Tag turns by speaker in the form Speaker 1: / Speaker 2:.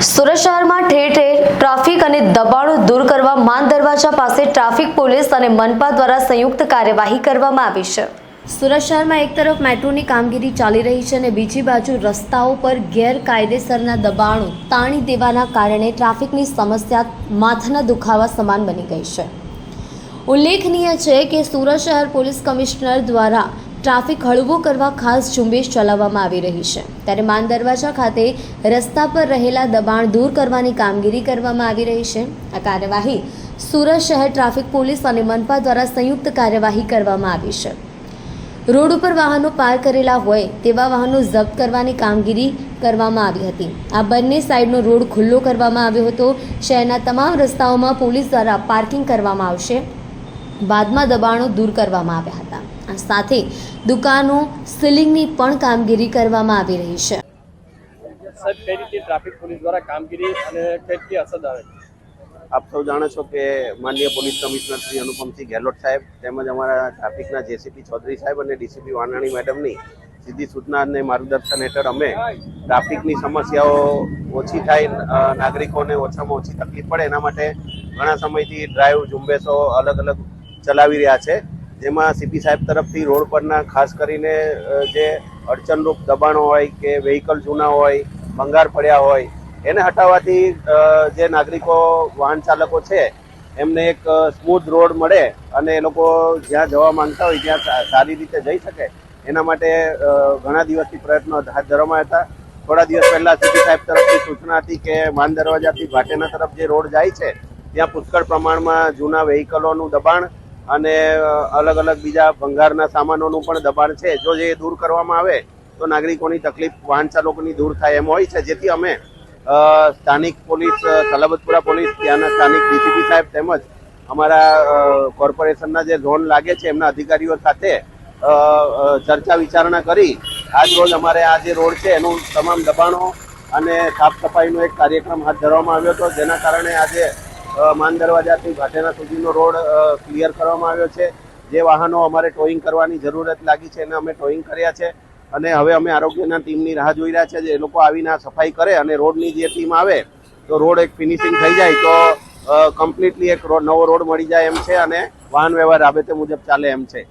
Speaker 1: સુરત શહેરમાં ઠેર ઠેર ટ્રાફિક અને દબાણો દૂર કરવા માન દરવાજા પાસે ટ્રાફિક પોલીસ અને મનપા દ્વારા સંયુક્ત કાર્યવાહી કરવામાં આવી છે। સુરત શહેરમાં એક તરફ મેટ્રોની કામગીરી ચાલી રહી છે અને બીજી બાજુ રસ્તાઓ પર ગેરકાયદેસરના દબાણો તાણી દેવાના કારણે ટ્રાફિકની સમસ્યા માથાના દુખાવા સમાન બની ગઈ છે। ઉલ્લેખનીય છે કે સુરત શહેર પોલીસ કમિશનર દ્વારા ટ્રાફિક હળવો કરવા ખાસ ઝુંબેશ ચલાવવામાં આવી રહી છે, ત્યારે માન દરવાજા ખાતે રસ્તા પર રહેલા દબાણ દૂર કરવાની કામગીરી કરવામાં આવી રહી છે। આ કાર્યવાહી સુરત શહેર ટ્રાફિક પોલીસ અને મનપા દ્વારા સંયુક્ત કાર્યવાહી કરવામાં આવી છે। રોડ ઉપર વાહનો પાર્ક કરેલા હોય તેવા વાહનો જપ્ત કરવાની કામગીરી કરવામાં આવી હતી। આ બંને સાઈડનો રોડ ખુલ્લો કરવામાં આવ્યો હતો। શહેરના તમામ રસ્તાઓમાં પોલીસ દ્વારા પાર્કિંગ કરવામાં આવશે। બાદમાં દબાણો દૂર કરવામાં આવ્યા હતા। આ સાથે દુકાનો સીલિંગની પણ કામગીરી કરવામાં આવી રહી છે।
Speaker 2: સાહેબ, કઈ રીતે ટ્રાફિક પોલીસ દ્વારા કામગીરી અને કેટલી અસર આવે છે?
Speaker 3: આપ સૌ જાણો છો કે માનનીય પોલીસ કમિશનર શ્રી અનુપમસિંહ ગેહલોત સાહેબ તેમજ અમારા ટ્રાફિકના જેસીપી ચૌધરી સાહેબ અને ડીસીપી વાનાણી મેડમની સીધી સૂચના અને માર્ગદર્શન હેઠળ અમે ટ્રાફિકની સમસ્યાઓ ઓછી થાય, નાગરિકોને ઓછામાં ઓછી તકલીફ પડે એના માટે ઘણા સમયથી ડ્રાઈવ ઝુંબેશો અલગ અલગ ચલાવી રહ્યા છે, જેમાં સીપી સાહેબ તરફથી રોડ પરના ખાસ કરીને જે અડચણરૂપ દબાણો હોય કે વ્હીકલ જૂના હોય, ભંગાર પડ્યા હોય એને હટાવવાથી જે નાગરિકો વાહન ચાલકો છે એમને એક સ્મૂથ રોડ મળે અને એ લોકો જ્યાં જવા માંગતા હોય ત્યાં સારી રીતે જઈ શકે એના માટે ઘણા દિવસથી પ્રયત્નો હાથ ધરવામાં હતા। થોડા દિવસ પહેલા સીપી સાહેબ તરફથી સૂચના હતી કે માન દરવાજાથી ભાટેના તરફ જે રોડ જાય છે ત્યાં પુષ્કળ પ્રમાણમાં જૂના વ્હીકલોનું દબાણ અને અલગ અલગ બીજા ભંગારના સામાનોનું પણ દબાણ છે। જો જે દૂર કરવામાં આવે તો નાગરિકોની તકલીફ વાહન ચાલકોની દૂર થાય એમ હોય છે, જેથી અમે સ્થાનિક પોલીસ, સલાબતપુરા પોલીસ, ત્યાંના સ્થાનિક ડીસીપી સાહેબ તેમજ અમારા કોર્પોરેશનના જે ઝોન લાગે છે એમના અધિકારીઓ સાથે ચર્ચા વિચારણા કરી આજ રોજ અમારે આ જે રોડ છે એનું તમામ દબાણો અને સાફ સફાઈનો એક કાર્યક્રમ હાથ ધરવામાં આવ્યો હતો, જેના કારણે આજે માન દરવાજાથી ભાટેના સુધીનો રોડ ક્લિયર કરવામાં આવ્યો છે। જે વાહનો અમારે ટોઈંગ કરવાની જરૂરત લાગી છે એને અમે ટોઈંગ કર્યા છે અને હવે અમે આરોગ્યના ટીમની રાહ જોઈ રહ્યા છે, જે લોકો આવીને સફાઈ કરે અને રોડની જે ટીમ આવે તો રોડ એક ફિનિશિંગ થઈ જાય તો કમ્પ્લીટલી એક નવો રોડ મળી જાય એમ છે અને વાહન વ્યવહાર રાબેતે મુજબ ચાલે એમ છે।